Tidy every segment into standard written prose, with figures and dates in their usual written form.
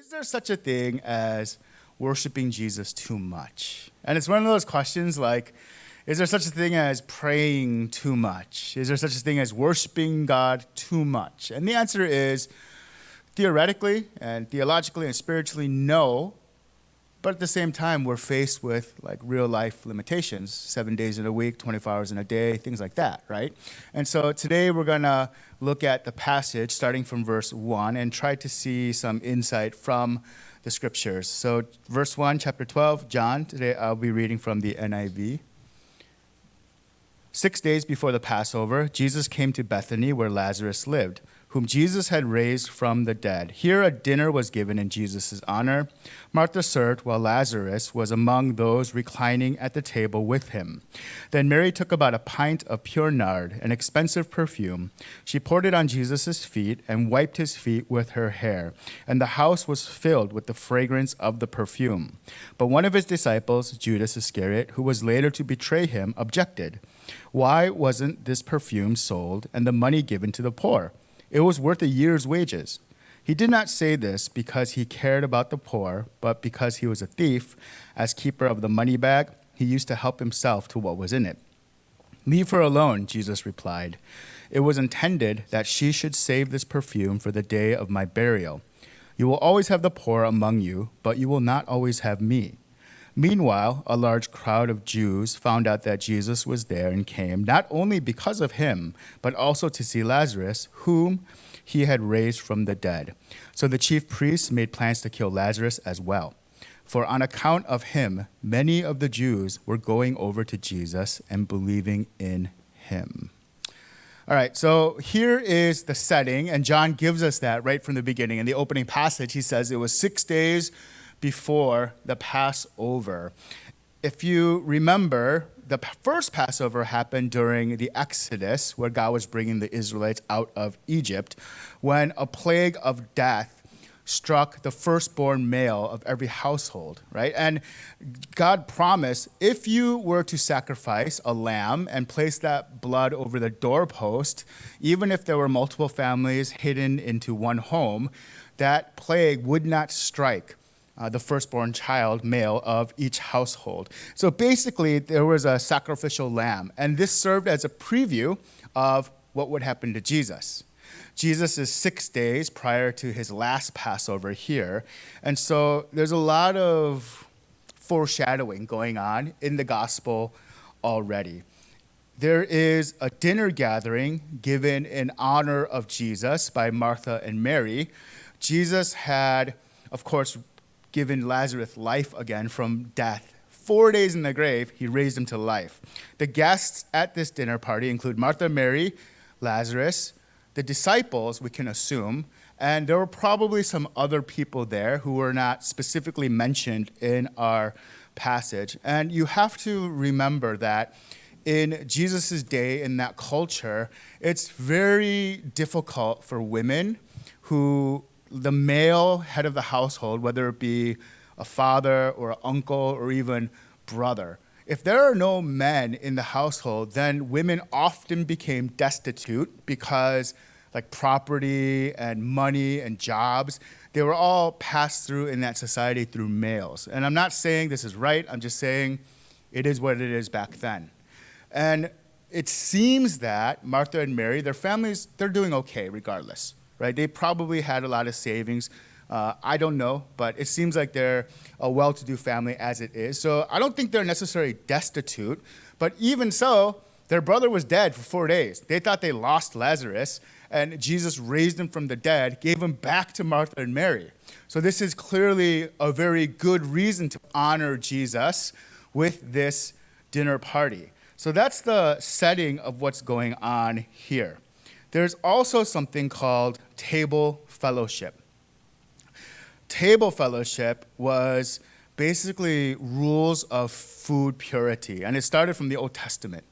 Is there such a thing as worshiping Jesus too much? And it's one of those questions like, is there such a thing as praying too much? Is there such a thing as worshiping God too much? And the answer is theoretically and theologically and spiritually, no. But at the same time, we're faced with like real life limitations, 7 days in a week, 24 hours in a day, things like that, right? And so today we're gonna look at the passage starting from verse 1 and try to see some insight from the scriptures. So verse 1, chapter 12, John, today I'll be reading from the NIV. 6 days before the Passover, Jesus came to Bethany where Lazarus lived, whom Jesus had raised from the dead. Here a dinner was given in Jesus' honor. Martha served while Lazarus was among those reclining at the table with him. Then Mary took about a pint of pure nard, an expensive perfume. She poured it on Jesus' feet and wiped his feet with her hair. And the house was filled with the fragrance of the perfume. But one of his disciples, Judas Iscariot, who was later to betray him, objected. Why wasn't this perfume sold and the money given to the poor? It was worth a year's wages. He did not say this because he cared about the poor, but because he was a thief. As keeper of the money bag, he used to help himself to what was in it. Leave her alone, Jesus replied. It was intended that she should save this perfume for the day of my burial. You will always have the poor among you, but you will not always have me. Meanwhile, a large crowd of Jews found out that Jesus was there and came, not only because of him, but also to see Lazarus, whom he had raised from the dead. So the chief priests made plans to kill Lazarus as well. For on account of him, many of the Jews were going over to Jesus and believing in him. All right, so here is the setting, and John gives us that right from the beginning. In the opening passage, he says it was 6 days before the Passover. If you remember, the first Passover happened during the Exodus, where God was bringing the Israelites out of Egypt, when a plague of death struck the firstborn male of every household, right? And God promised, if you were to sacrifice a lamb and place that blood over the doorpost, even if there were multiple families hidden into one home, that plague would not strike the firstborn child, male, of each household. So basically, there was a sacrificial lamb, and this served as a preview of what would happen to Jesus. Jesus is 6 days prior to his last Passover here, and so there's a lot of foreshadowing going on in the gospel already. There is a dinner gathering given in honor of Jesus by Martha and Mary. Jesus had, of course, given Lazarus life again from death. 4 days in the grave, he raised him to life. The guests at this dinner party include Martha, Mary, Lazarus, the disciples, we can assume, and there were probably some other people there who were not specifically mentioned in our passage. And you have to remember that in Jesus' day, in that culture, it's very difficult for women who the male head of the household, whether it be a father or an uncle or even brother. If there are no men in the household, then women often became destitute because like property and money and jobs, they were all passed through in that society through males. And I'm not saying this is right, I'm just saying it is what it is back then. And it seems that Martha and Mary, their families, they're doing okay regardless. Right? They probably had a lot of savings. I don't know, but it seems like they're a well-to-do family as it is. So I don't think they're necessarily destitute, but even so, their brother was dead for 4 days. They thought they lost Lazarus, and Jesus raised him from the dead, gave him back to Martha and Mary. So this is clearly a very good reason to honor Jesus with this dinner party. So that's the setting of what's going on here. There's also something called table fellowship. Table fellowship was basically rules of food purity, and it started from the Old Testament.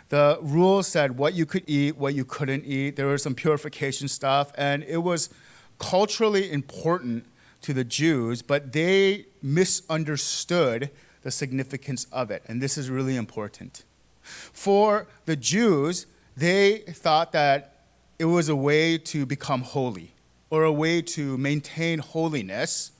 The rules said what you could eat, what you couldn't eat. There was some purification stuff, and it was culturally important to the Jews, but they misunderstood the significance of it, and this is really important. For the Jews, they thought that it was a way to become holy. or a way to maintain holiness.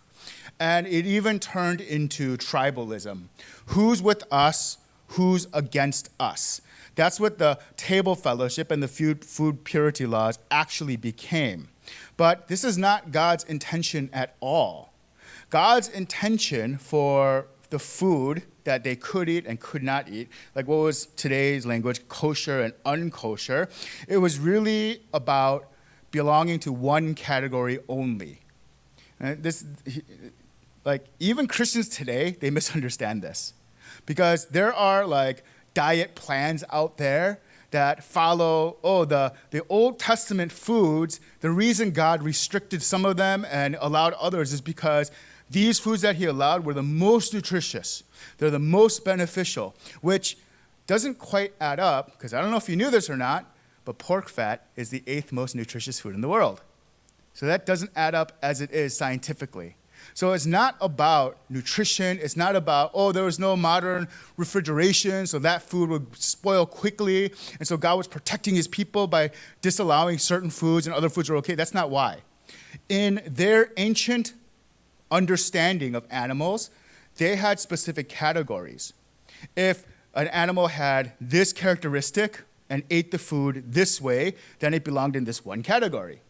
And it even turned into tribalism. Who's with us? Who's against us? That's what the table fellowship and the food purity laws actually became. But this is not God's intention at all. God's intention for the food that they could eat and could not eat, like what was today's language, kosher and unkosher, it was really about belonging to one category only. And even Christians today, they misunderstand this. Because there are diet plans out there that follow, the Old Testament foods, the reason God restricted some of them and allowed others is because these foods that he allowed were the most nutritious. They're the most beneficial, which doesn't quite add up, because I don't know if you knew this or not, but pork fat is the 8th most nutritious food in the world. So that doesn't add up as it is scientifically. So it's not about nutrition. It's not about, there was no modern refrigeration, so that food would spoil quickly. And so God was protecting his people by disallowing certain foods and other foods were okay. That's not why. In their ancient understanding of animals, they had specific categories. If an animal had this characteristic and ate the food this way, then it belonged in this one category.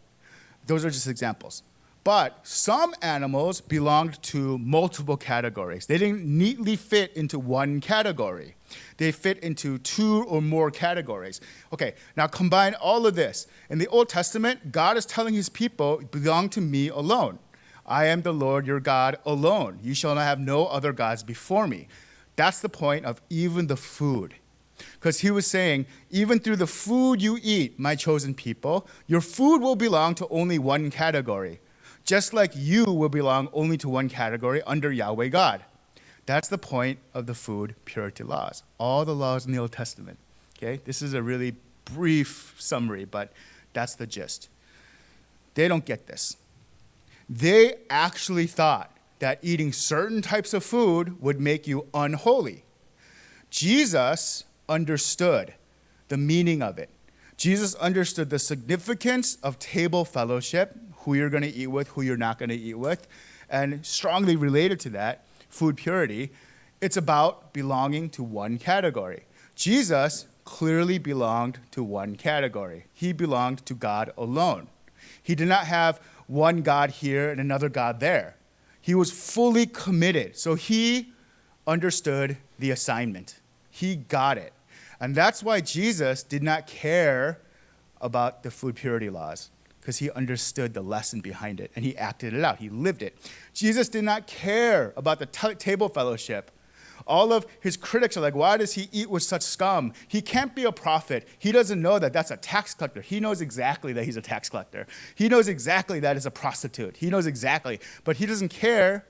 Those are just examples. But some animals belonged to multiple categories. They didn't neatly fit into one category. They fit into 2 or more categories. Okay, now combine all of this. In the Old Testament, God is telling his people, belong to me alone. I am the Lord your God alone. You shall not have no other gods before me. That's the point of even the food. Because he was saying, even through the food you eat, my chosen people, your food will belong to only one category. Just like you will belong only to one category under Yahweh God. That's the point of the food purity laws. All the laws in the Old Testament. Okay, this is a really brief summary, but that's the gist. They don't get this. They actually thought that eating certain types of food would make you unholy. Jesus understood the meaning of it. Jesus understood the significance of table fellowship, who you're going to eat with, who you're not going to eat with, and strongly related to that, food purity, it's about belonging to one category. Jesus clearly belonged to one category. He belonged to God alone. He did not have one God here and another God there. He was fully committed. So he understood the assignment. He got it. And that's why Jesus did not care about the food purity laws, because he understood the lesson behind it and he acted it out. He lived it. Jesus did not care about the table fellowship. All of his critics are like, why does he eat with such scum? He can't be a prophet. He doesn't know that that's a tax collector. He knows exactly that he's a tax collector. He knows exactly that is a prostitute. He knows exactly. But he doesn't care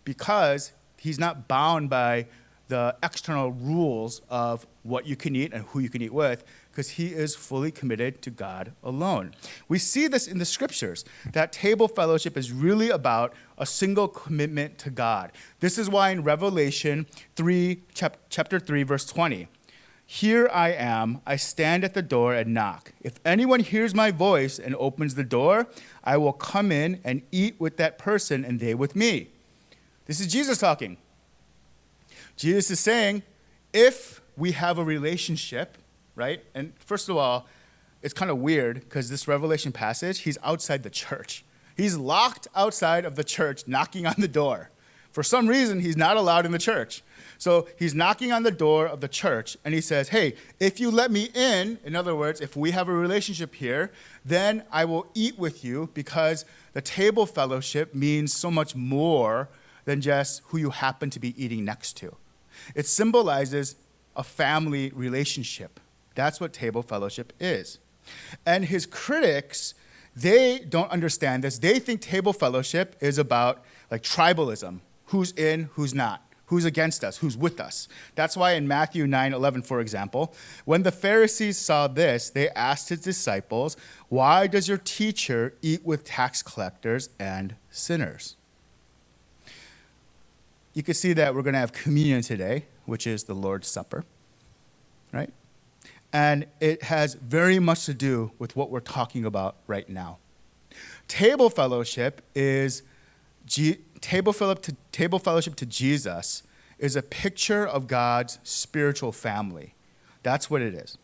because he's not bound by the external rules of what you can eat and who you can eat with, because he is fully committed to God alone. We see this in the scriptures, that table fellowship is really about a single commitment to God. This is why in Revelation 3, chapter 3, verse 20, here I am, I stand at the door and knock. If anyone hears my voice and opens the door, I will come in and eat with that person and they with me. This is Jesus talking. Jesus is saying, if we have a relationship, right? And first of all, it's kind of weird because this Revelation passage, he's outside the church. He's locked outside of the church, knocking on the door. For some reason, he's not allowed in the church. So he's knocking on the door of the church, and he says, hey, if you let me in other words, if we have a relationship here, then I will eat with you, because the table fellowship means so much more than just who you happen to be eating next to. It symbolizes a family relationship. That's what table fellowship is. And his critics, they don't understand this. They think table fellowship is about tribalism. Who's in, who's not. Who's against us, who's with us. That's why in Matthew 9:11, for example, when the Pharisees saw this, they asked his disciples, why does your teacher eat with tax collectors and sinners? You can see that we're going to have communion today, which is the Lord's Supper, right? And it has very much to do with what we're talking about right now. Table fellowship is table fellowship to Jesus is a picture of God's spiritual family. That's what it is.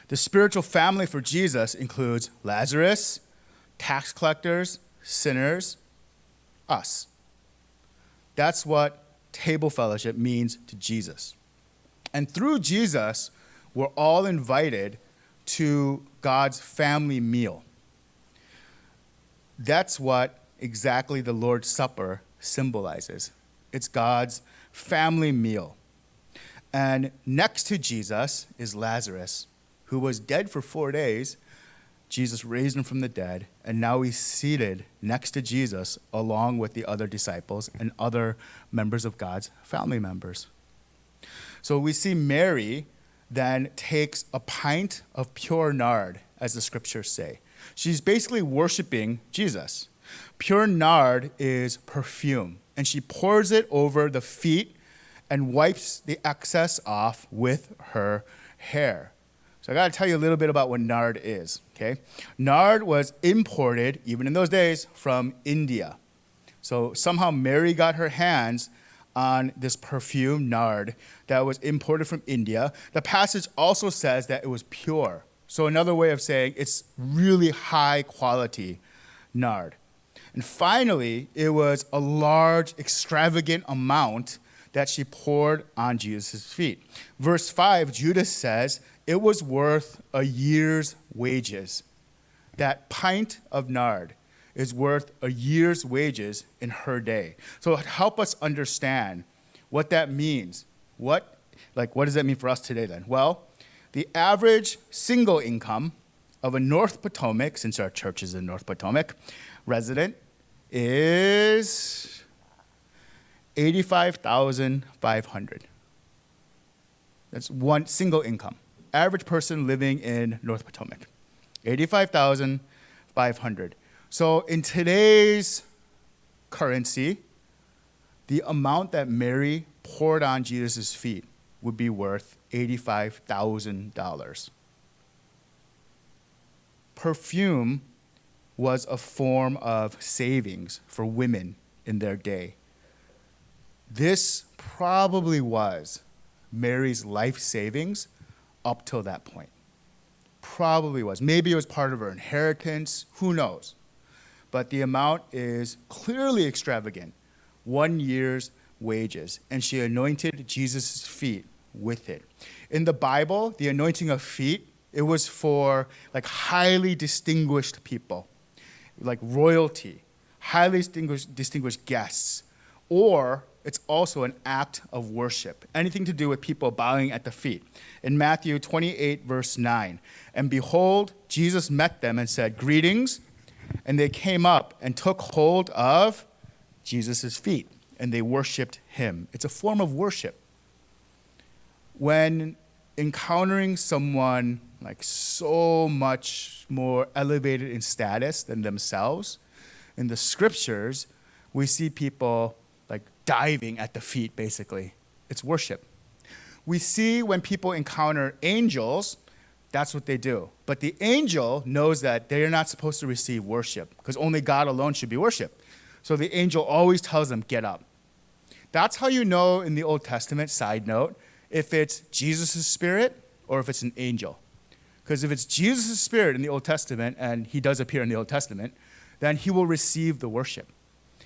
The spiritual family for Jesus includes Lazarus, tax collectors, sinners, us. That's what table fellowship means to Jesus. And through Jesus, we're all invited to God's family meal. That's what exactly the Lord's Supper symbolizes. It's God's family meal. And next to Jesus is Lazarus, who was dead for 4 days. Jesus raised him from the dead, and now he's seated next to Jesus along with the other disciples and other members of God's family members. So we see Mary then takes a pint of pure nard, as the scriptures say. She's basically worshiping Jesus. Pure nard is perfume, and she pours it over the feet and wipes the excess off with her hair. So I got to tell you a little bit about what nard is, okay? Nard was imported, even in those days, from India. So somehow Mary got her hands on this perfume, nard, that was imported from India. The passage also says that it was pure. So another way of saying it's really high quality nard. And finally, it was a large, extravagant amount that she poured on Jesus' feet. Verse 5, Judas says, it was worth a year's wages. That pint of nard is worth a year's wages in her day. So help us understand what that means. What does that mean for us today then? Well, the average single income of a North Potomac, since our church is in North Potomac, resident is $85,500. That's one single income. Average person living in North Potomac, $85,500. So in today's currency, the amount that Mary poured on Jesus' feet would be worth $85,000. Perfume was a form of savings for women in their day. This probably was Mary's life savings up till that point. Probably was. Maybe it was part of her inheritance. Who knows? But the amount is clearly extravagant. 1 year's wages. And she anointed Jesus' feet with it. In the Bible, the anointing of feet, it was for highly distinguished people, like royalty, highly distinguished guests, or it's also an act of worship, anything to do with people bowing at the feet. In Matthew 28, verse 9, and behold, Jesus met them and said, greetings, and they came up and took hold of Jesus' feet, and they worshiped him. It's a form of worship. When encountering someone so much more elevated in status than themselves, in the scriptures, we see people diving at the feet, basically. It's worship. We see when people encounter angels, that's what they do. But the angel knows that they are not supposed to receive worship because only God alone should be worshiped. So the angel always tells them, get up. That's how you know in the Old Testament, side note, if it's Jesus' spirit or if it's an angel. Because if it's Jesus' spirit in the Old Testament, and he does appear in the Old Testament, then he will receive the worship.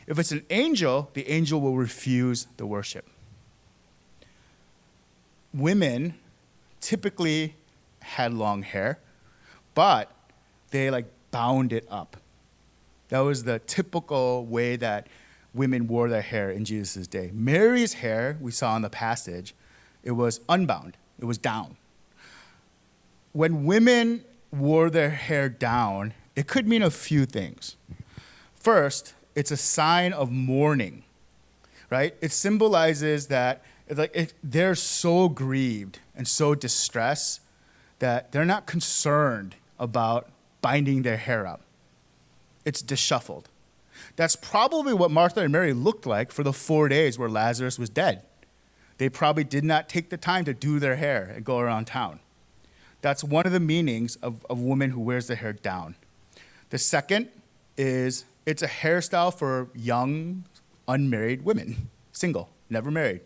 If it's an angel, the angel will refuse the worship. Women typically had long hair, but they bound it up. That was the typical way that women wore their hair in Jesus' day. Mary's hair, we saw in the passage, it was unbound. It was down. When women wore their hair down, it could mean a few things. First, it's a sign of mourning, right? It symbolizes that they're so grieved and so distressed that they're not concerned about binding their hair up. It's disheveled. That's probably what Martha and Mary looked like for the 4 days where Lazarus was dead. They probably did not take the time to do their hair and go around town. That's one of the meanings of a woman who wears their hair down. The second is it's a hairstyle for young, unmarried women, single, never married.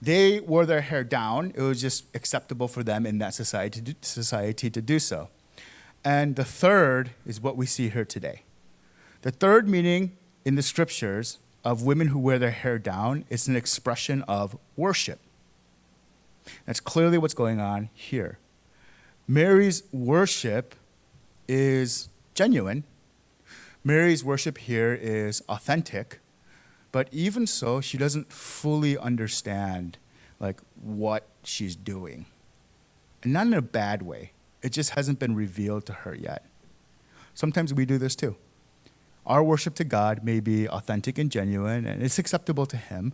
They wore their hair down. It was just acceptable for them in that society to do so. And the third is what we see here today. The third meaning in the scriptures of women who wear their hair down is an expression of worship. That's clearly what's going on here. Mary's worship is genuine. Mary's worship here is authentic, but even so, she doesn't fully understand what she's doing. And not in a bad way. It just hasn't been revealed to her yet. Sometimes we do this too. Our worship to God may be authentic and genuine, and it's acceptable to him,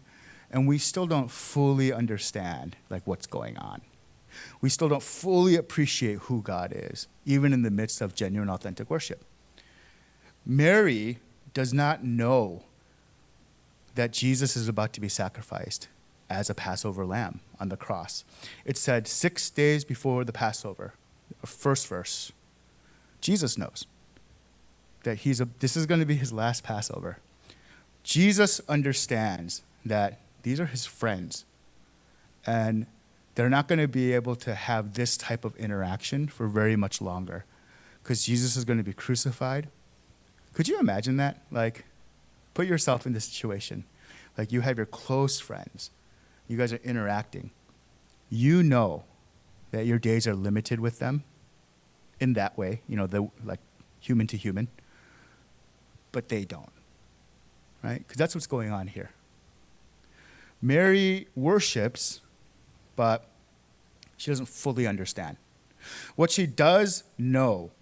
and we still don't fully understand what's going on. We still don't fully appreciate who God is, even in the midst of genuine, authentic worship. Mary does not know that Jesus is about to be sacrificed as a Passover lamb on the cross. It said 6 days before the Passover, first verse. Jesus knows that this is going to be his last Passover. Jesus understands that these are his friends, and they're not going to be able to have this type of interaction for very much longer because Jesus is going to be crucified. Could you imagine that? Put yourself in this situation. You have your close friends. You guys are interacting. You know that your days are limited with them in that way, human to human, but they don't, right? Because that's what's going on here. Mary worships, but she doesn't fully understand. What she does know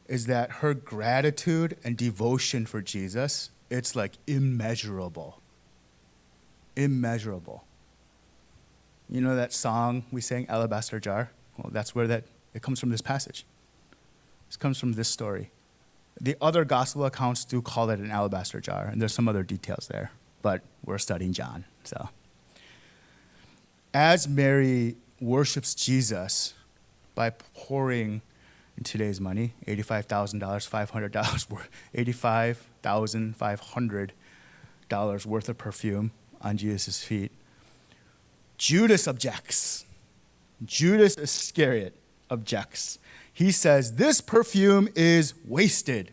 is that her gratitude and devotion for Jesus, it's immeasurable. Immeasurable. You know that song we sang, Alabaster Jar? Well, that's where it comes from, this passage. This comes from this story. The other gospel accounts do call it an alabaster jar, and there's some other details there, but we're studying John, so. As Mary worships Jesus by pouring, in today's money, $85,000, $85,500 worth of perfume on Jesus' feet, Judas objects. Judas Iscariot objects. He says, this perfume is wasted.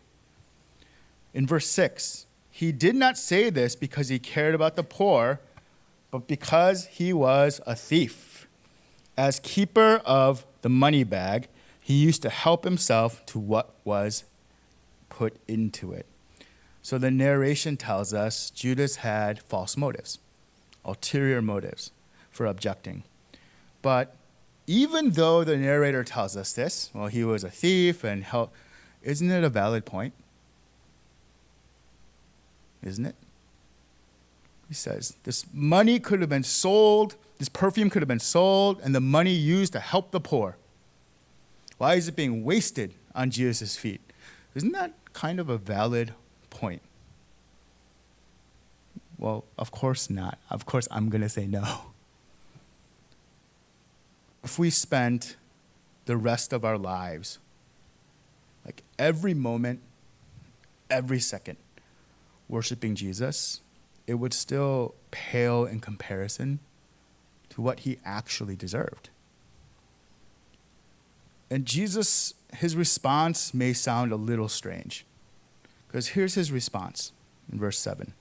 In verse 6, he did not say this because he cared about the poor, but because he was a thief. As keeper of the money bag, he used to help himself to what was put into it. So the narration tells us Judas had false motives, ulterior motives for objecting. But even though the narrator tells us this, well, he was a thief and isn't it a valid point? Isn't it? He says, this money could have been sold, this perfume could have been sold, and the money used to help the poor. Why is it being wasted on Jesus' feet? Isn't that kind of a valid point? Well, of course not. Of course, I'm going to say no. If we spent the rest of our lives, every moment, every second, worshiping Jesus, it would still pale in comparison to what he actually deserved. And Jesus, his response may sound a little strange, because here's his response in verse 7.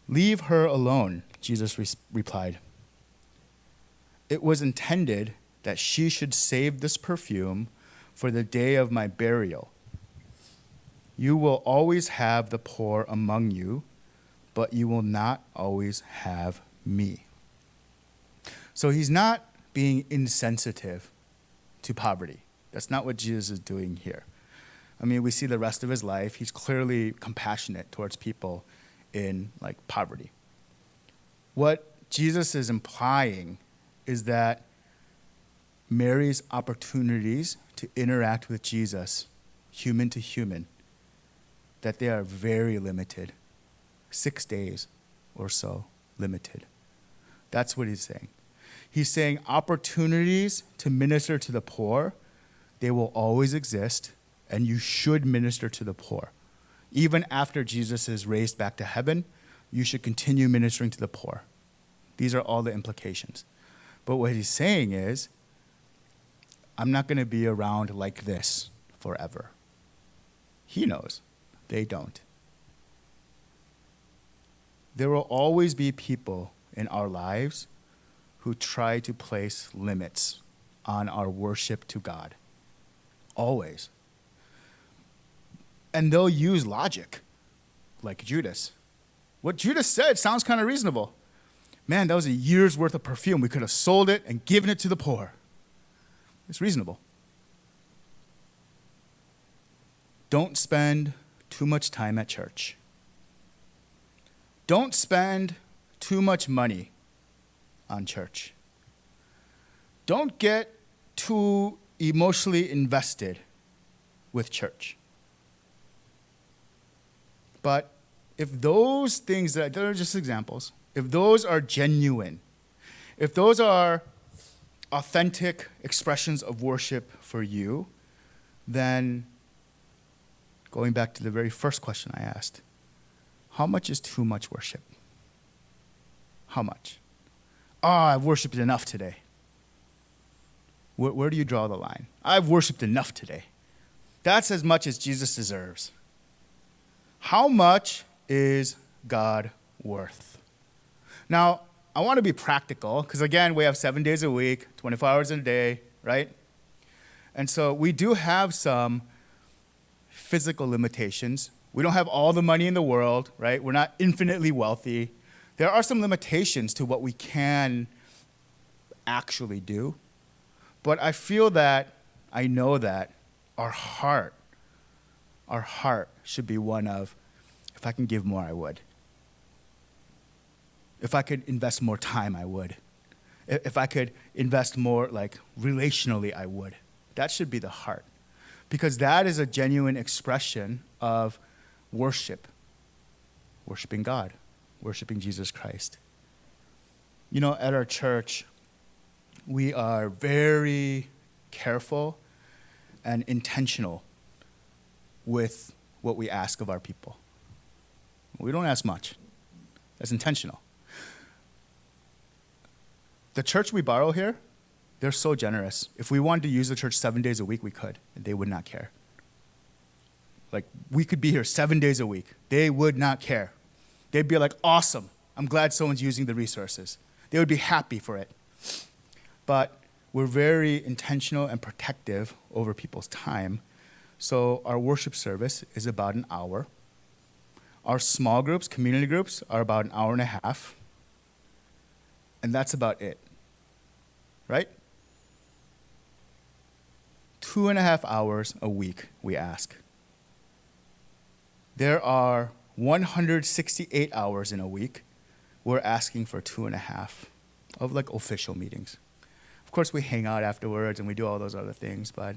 Leave her alone, Jesus replied. It was intended that she should save this perfume for the day of my burial. You will always have the poor among you, but you will not always have me. So he's not being insensitive to poverty. That's not what Jesus is doing here. I mean, we see the rest of his life. He's clearly compassionate towards people in poverty. What Jesus is implying is that Mary's opportunities to interact with Jesus, human to human, that they are very limited. 6 days or so limited. That's what he's saying. He's saying opportunities to minister to the poor, they will always exist, and you should minister to the poor. Even after Jesus is raised back to heaven, you should continue ministering to the poor. These are all the implications. But what he's saying is, I'm not going to be around like this forever. He knows. They don't. There will always be people in our lives who try to place limits on our worship to God. Always. And they'll use logic, like Judas. What Judas said sounds kind of reasonable. Man, that was a year's worth of perfume. We could have sold it and given it to the poor. It's reasonable. Don't spend too much time at church. Don't spend too much money on church. Don't get too emotionally invested with church. But if those things, they're just examples, if those are genuine, if those are authentic expressions of worship for you, then going back to the very first question I asked, how much is too much worship? How much? I've worshiped enough today. Where do you draw the line? I've worshiped enough today. That's as much as Jesus deserves. How much is God worth? Now, I want to be practical, because again, we have 7 days a week, 24 hours in a day, right? And so we do have some physical limitations. We don't have all the money in the world, right? We're not infinitely wealthy. There are some limitations to what we can actually do. But I feel that, I know that our heart should be one of, if I can give more, I would. If I could invest more time, I would. If I could invest more, like, relationally, I would. That should be the heart. Because that is a genuine expression of worship. Worshiping God. Worshiping Jesus Christ. You know, at our church, we are very careful and intentional with what we ask of our people. We don't ask much. That's intentional. The church we borrow here, they're so generous. If we wanted to use the church 7 days a week, we could, and they would not care. Like, we could be here 7 days a week. They would not care. They'd be like, awesome. I'm glad someone's using the resources. They would be happy for it. But we're very intentional and protective over people's time. So our worship service is about an hour. Our small groups, community groups, are about an hour and a half. And that's about it. Right? 2.5 hours a week, we ask. There are 168 hours in a week. We're asking for 2.5 of like official meetings. Of course, we hang out afterwards and we do all those other things, but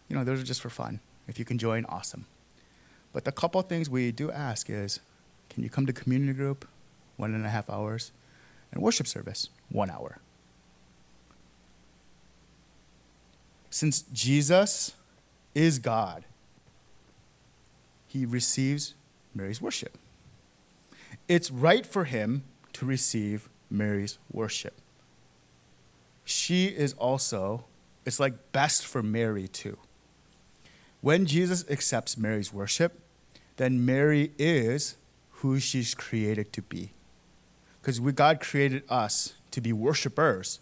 those are just for fun. If you can join, awesome. But the couple things we do ask is, can you come to community group, 1.5 hours, and worship service, 1 hour. Since Jesus is God, he receives Mary's worship. It's right for him to receive Mary's worship. She is also, it's like best for Mary too. When Jesus accepts Mary's worship, then Mary is who she's created to be. Because God created us to be worshipers.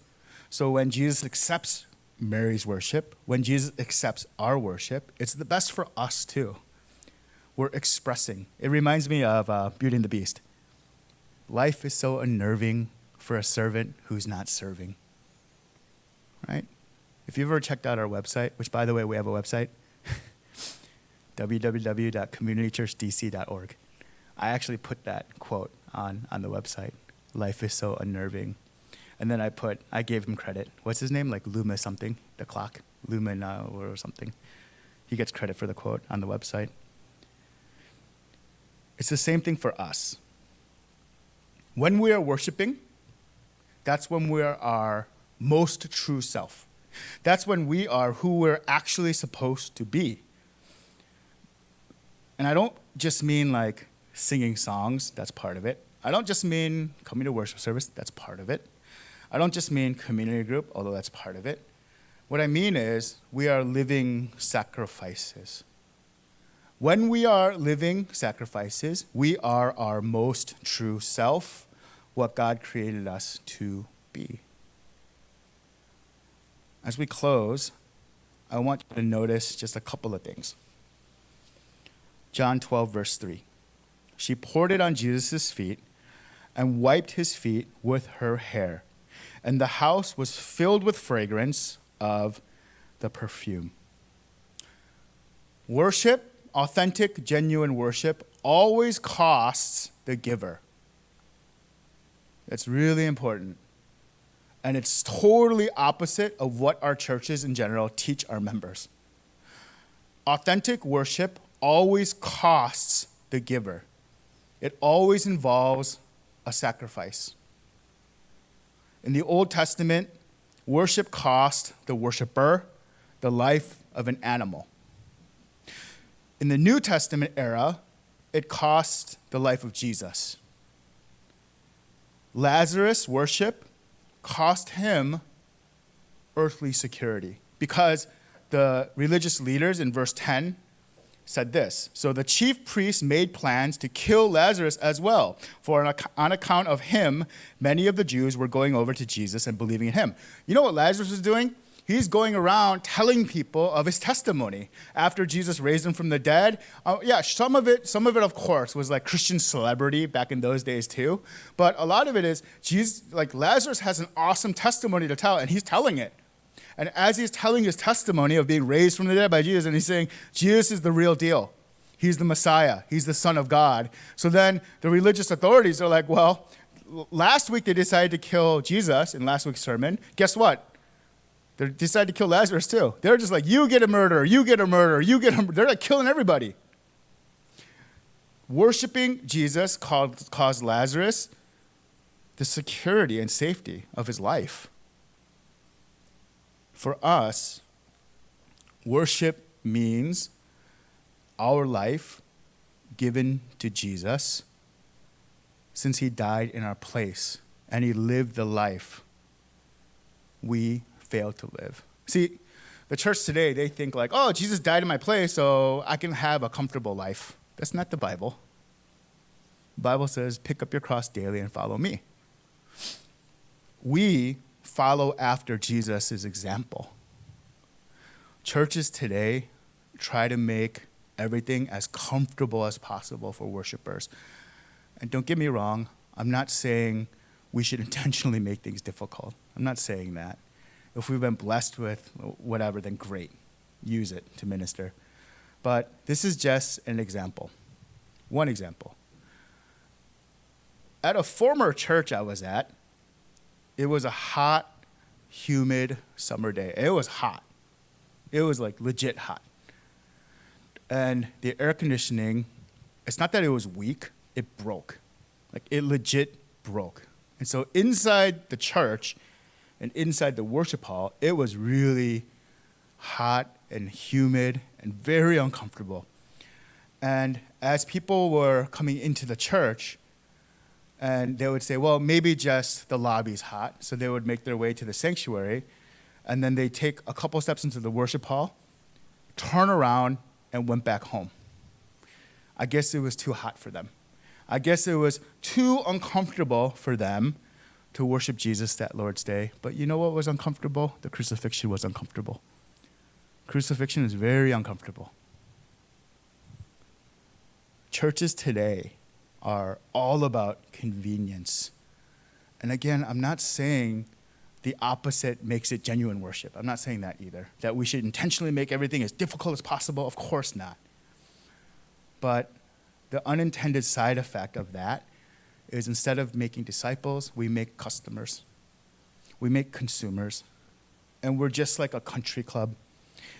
So when Jesus accepts Mary's worship, when Jesus accepts our worship, it's the best for us too. We're expressing. It reminds me of Beauty and the Beast. Life is so unnerving for a servant who's not serving. Right? If you've ever checked out our website, which by the way, we have a website, www.communitychurchdc.org. I actually put that quote on the website. Life is so unnerving. And then I gave him credit. What's his name? Like Luma something, the clock. Lumen or something. He gets credit for the quote on the website. It's the same thing for us. When we are worshiping, that's when we are our most true self. That's when we are who we're actually supposed to be. And I don't just mean like singing songs, that's part of it. I don't just mean coming to worship service, that's part of it. I don't just mean community group, although that's part of it. What I mean is we are living sacrifices. When we are living sacrifices, we are our most true self, what God created us to be. As we close, I want you to notice just a couple of things. John 12, verse 3. She poured it on Jesus' feet and wiped his feet with her hair. And the house was filled with fragrance of the perfume. Worship, authentic, genuine worship, always costs the giver. That's really important. And it's totally opposite of what our churches in general teach our members. Authentic worship always costs the giver. It always involves a sacrifice. In the Old Testament, worship cost the worshiper the life of an animal. In the New Testament era, it cost the life of Jesus. Lazarus' worship cost him earthly security because the religious leaders in verse 10 said this. So the chief priests made plans to kill Lazarus as well, for on account of him, many of the Jews were going over to Jesus and believing in him. You know what Lazarus was doing? He's going around telling people of his testimony after Jesus raised him from the dead. Some of it, of course, was like Christian celebrity back in those days too. But a lot of it is Jesus, like Lazarus has an awesome testimony to tell, and he's telling it. And as he's telling his testimony of being raised from the dead by Jesus, and he's saying, Jesus is the real deal. He's the Messiah. He's the Son of God. So then the religious authorities are like, well, last week they decided to kill Jesus in last week's sermon. Guess what? They decided to kill Lazarus too. They're just like, you get a murderer, you get a murderer, you get a murderer. They're like killing everybody. Worshiping Jesus caused Lazarus the security and safety of his life. For us, worship means our life given to Jesus since he died in our place and he lived the life we failed to live. See, the church today, they think like, oh, Jesus died in my place so I can have a comfortable life. That's not the Bible. The Bible says, pick up your cross daily and follow me. We follow after Jesus' example. Churches today try to make everything as comfortable as possible for worshipers. And don't get me wrong, I'm not saying we should intentionally make things difficult. I'm not saying that. If we've been blessed with whatever, then great. Use it to minister. But this is just an example. One example. At a former church I was at, it was a hot, humid summer day. It was hot. It was like legit hot. And the air conditioning, it's not that it was weak, it broke. Like it legit broke. And so inside the church and inside the worship hall, it was really hot and humid and very uncomfortable. And as people were coming into the church, and they would say, well, maybe just the lobby's hot. So they would make their way to the sanctuary, and then they take a couple steps into the worship hall, turn around, and went back home. I guess it was too hot for them. I guess it was too uncomfortable for them to worship Jesus that Lord's Day. But you know what was uncomfortable? The crucifixion was uncomfortable. Crucifixion is very uncomfortable. Churches today are all about convenience. And again, I'm not saying the opposite makes it genuine worship. I'm not saying that either, that we should intentionally make everything as difficult as possible. Of course not. But the unintended side effect of that is instead of making disciples, we make customers. We make consumers. And we're just like a country club.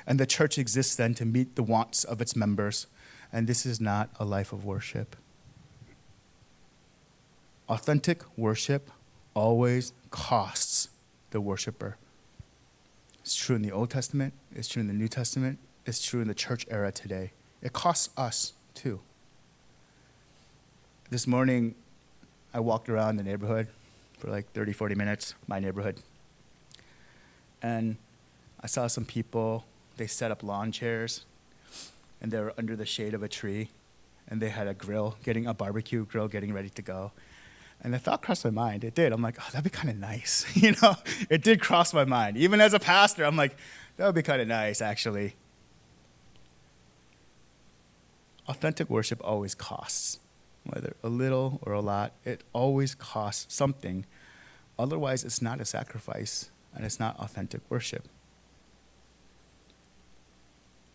And the church exists then to meet the wants of its members. And this is not a life of worship. Authentic worship always costs the worshiper. It's true in the Old Testament. It's true in the New Testament. It's true in the church era today. It costs us too. This morning, I walked around the neighborhood for like 30, 40 minutes, my neighborhood. And I saw some people, they set up lawn chairs, and they were under the shade of a tree, and they had a barbecue grill getting ready to go. And the thought crossed my mind. It did. I'm like, oh, that'd be kind of nice. It did cross my mind. Even as a pastor, I'm like, that would be kind of nice, actually. Authentic worship always costs, whether a little or a lot. It always costs something. Otherwise, it's not a sacrifice, and it's not authentic worship.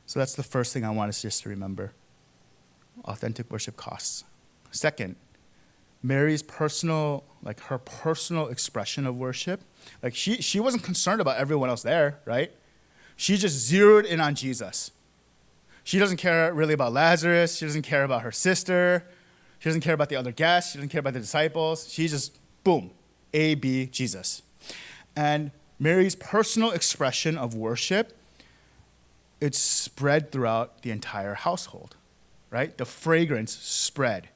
So that's the first thing I want us just to remember. Authentic worship costs. Second, Mary's personal expression of worship, like she wasn't concerned about everyone else there, right? She just zeroed in on Jesus. She doesn't care really about Lazarus. She doesn't care about her sister. She doesn't care about the other guests. She doesn't care about the disciples. She just, boom, A, B, Jesus. And Mary's personal expression of worship, it's spread throughout the entire household, right? The fragrance spread.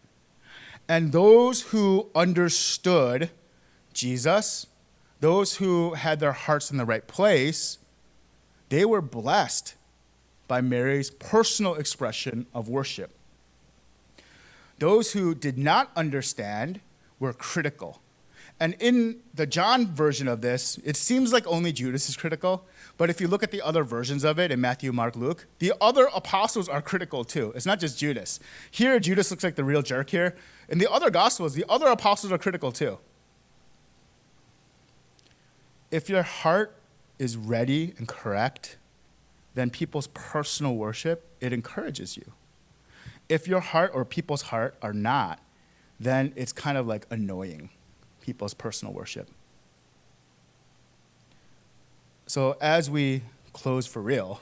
And those who understood Jesus, those who had their hearts in the right place, they were blessed by Mary's personal expression of worship. Those who did not understand were critical. And in the John version of this, it seems like only Judas is critical. But if you look at the other versions of it in Matthew, Mark, Luke, the other apostles are critical too. It's not just Judas. Here, Judas looks like the real jerk here. In the other gospels, the other apostles are critical too. If your heart is ready and correct, then people's personal worship, it encourages you. If your heart or people's heart are not, then it's kind of like annoying, people's personal worship. So as we close for real,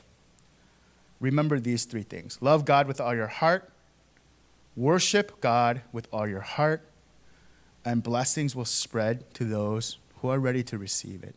remember these three things. Love God with all your heart, worship God with all your heart, and blessings will spread to those who are ready to receive it.